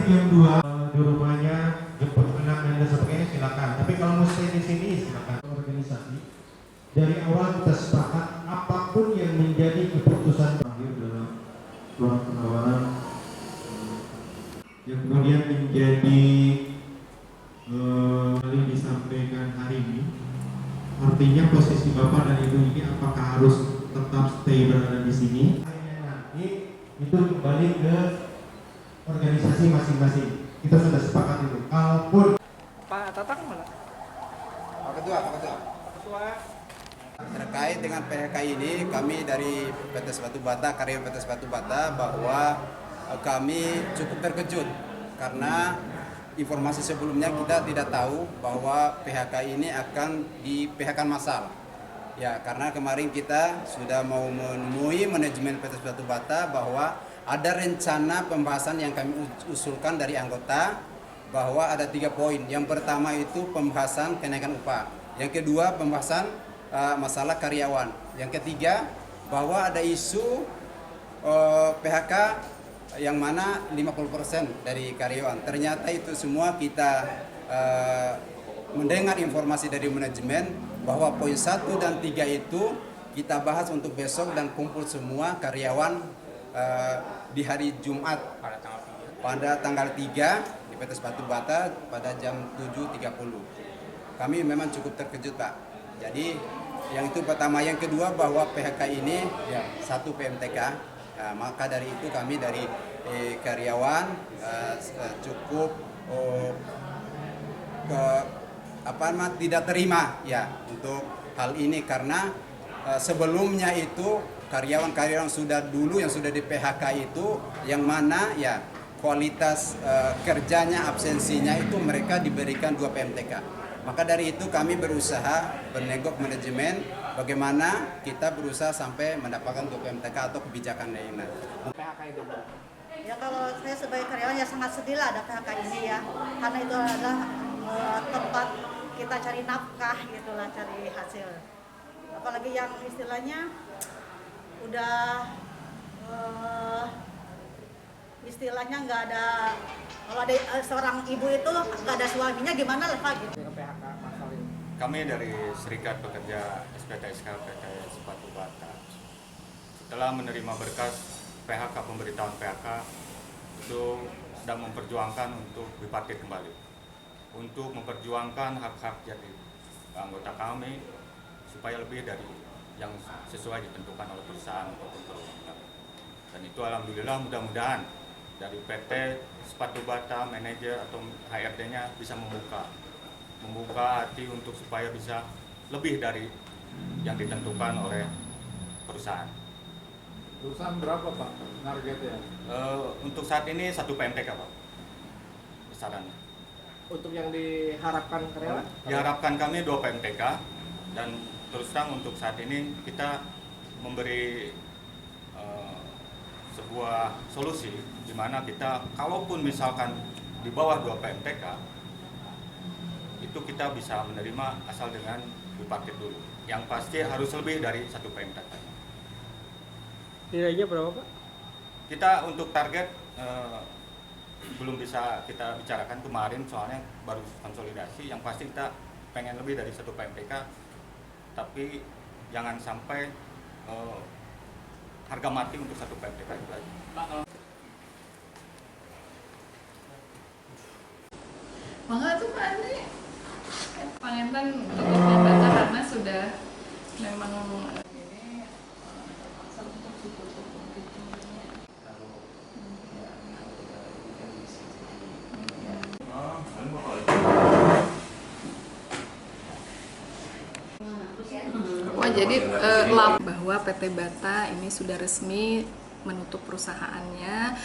jam 2 di rumahnya jemput anak dan sebagainya silakan. Tapi kalau mau stay di sini silakan. Organisasi dari awal kita sepakat apapun yang menjadi keputusan terakhir dalam surat penawaran yang kemudian menjadi disampaikan hari ini. Artinya posisi Bapak dan Ibu ini apakah harus tetap stay berada di sini? Nanti itu kembali ke organisasi masing-masing. Kita sudah sepakat itu. Kalaupun Pak Tatang mana? Pak Ketua. Ketua. Terkait dengan PHK ini, kami dari PT Batu Bata, karyawan PT Batu Bata, bahwa kami cukup terkejut karena informasi sebelumnya kita tidak tahu bahwa PHK ini akan di PHK massal. Ya, karena kemarin kita sudah mau menemui manajemen PT Batu Bata bahwa ada rencana pembahasan yang kami usulkan dari anggota bahwa ada 3 poin. Yang pertama itu pembahasan kenaikan upah. Yang kedua pembahasan masalah karyawan. Yang ketiga bahwa ada isu PHK yang mana 50% dari karyawan. Ternyata itu semua kita mendengar informasi dari manajemen bahwa poin 1 dan 3 itu kita bahas untuk besok dan kumpul semua karyawan di hari Jumat pada tanggal 3 di PT Batu Bata pada jam 7.30. Kami memang cukup terkejut, Pak. Jadi yang itu pertama, yang kedua bahwa PHK ini ya satu PMTK. Maka dari itu kami dari karyawan cukup tidak terima ya untuk hal ini karena sebelumnya itu karyawan-karyawan sudah dulu yang sudah di PHK itu yang mana ya kualitas kerjanya, absensinya itu mereka diberikan 2 PMTK. Maka dari itu kami berusaha bernegok manajemen bagaimana kita berusaha sampai mendapatkan 2 PMTK atau kebijakan lainnya. PHK itu. Ya kalau saya sebagai karyawan ya sangat sedih lah ada PHK ini ya, karena itu adalah tempat kita cari nafkah gitulah, cari hasil. Apalagi yang istilahnya udah istilahnya nggak ada, kalau ada seorang ibu itu nggak ada suaminya gimana lah Pak gitu. PHK massal ini. Kami dari Serikat Pekerja SPTSK PT Batu Bata setelah menerima berkas PHK, pemberitahuan PHK itu sedang memperjuangkan untuk diparkir kembali, untuk memperjuangkan hak-hak jadi anggota kami supaya lebih dari yang sesuai ditentukan oleh perusahaan ataupun perundang. Dan itu alhamdulillah mudah-mudahan dari PT Batu Bata, manajer atau HRD-nya bisa membuka hati untuk supaya bisa lebih dari yang ditentukan oleh perusahaan. Perusahaan berapa Pak targetnya? Untuk saat ini 1 PMTK Pak besarannya. Untuk yang diharapkan karyawan? Diharapkan kami 2 PMTK dan terus terang untuk saat ini kita memberi sebuah solusi di mana kita kalaupun misalkan di bawah 2 PMTK itu kita bisa menerima asal dengan diparkir dulu. Yang pasti harus lebih dari 1 PMTK. Nilainya berapa Pak? Kita untuk target belum bisa kita bicarakan kemarin soalnya baru konsolidasi. Yang pasti kita pengen lebih dari 1 PMTK, tapi jangan sampai harga mati untuk 1 PMTK itu aja. Mangga tuh Pak Andri pangentan dengan data karena sudah memang jadi bahwa PT Bata ini sudah resmi menutup perusahaannya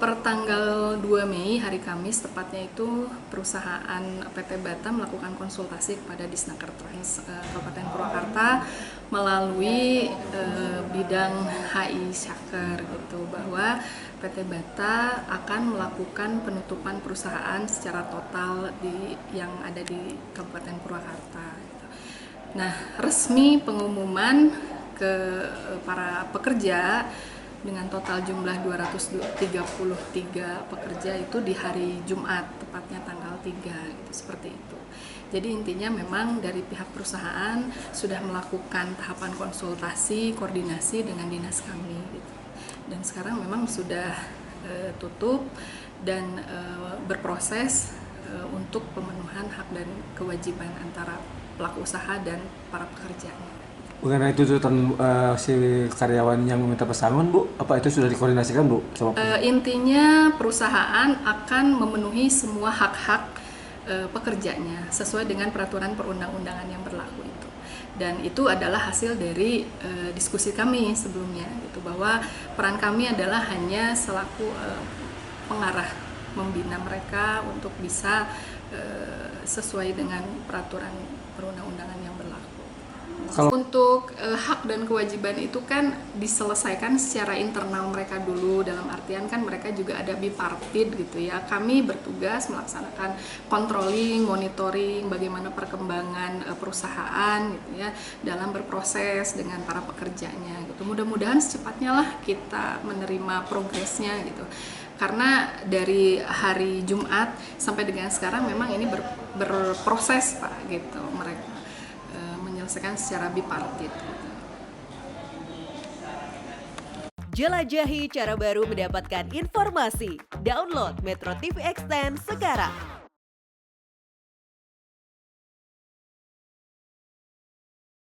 per tanggal 2 Mei hari Kamis tepatnya itu perusahaan PT Bata melakukan konsultasi kepada Disnaker Trans Kabupaten Purwakarta melalui bidang HI Syaker gitu bahwa PT Bata akan melakukan penutupan perusahaan secara total yang ada di Kabupaten Purwakarta. Gitu. Nah, resmi pengumuman ke para pekerja dengan total jumlah 233 pekerja itu di hari Jumat, tepatnya tanggal 3 gitu, seperti itu. Jadi intinya memang dari pihak perusahaan sudah melakukan tahapan konsultasi, koordinasi dengan dinas kami gitu. Dan sekarang memang sudah tutup dan berproses untuk pemenuhan hak dan kewajiban antara pelaku usaha dan para pekerjanya. Mengenai tuntutan si karyawan yang meminta pesangon, Bu, apa itu sudah dikoordinasikan, Bu? Intinya perusahaan akan memenuhi semua hak-hak pekerjanya sesuai dengan peraturan perundang-undangan yang berlaku itu. Dan itu adalah hasil dari diskusi kami sebelumnya, gitu, bahwa peran kami adalah hanya selaku pengarah, membina mereka untuk bisa sesuai dengan peraturan perundang-undangan yang berlaku. Untuk hak dan kewajiban itu kan diselesaikan secara internal mereka dulu, dalam artian kan mereka juga ada bipartit gitu ya. Kami bertugas melaksanakan controlling, monitoring bagaimana perkembangan perusahaan gitu ya dalam berproses dengan para pekerjanya gitu. Mudah-mudahan secepatnya lah kita menerima progresnya gitu. Karena dari hari Jumat sampai dengan sekarang memang ini berproses Pak gitu, mereka menyelesaikan secara bipartit gitu. Jelajahi cara baru mendapatkan informasi. Download Metro TV Extend sekarang.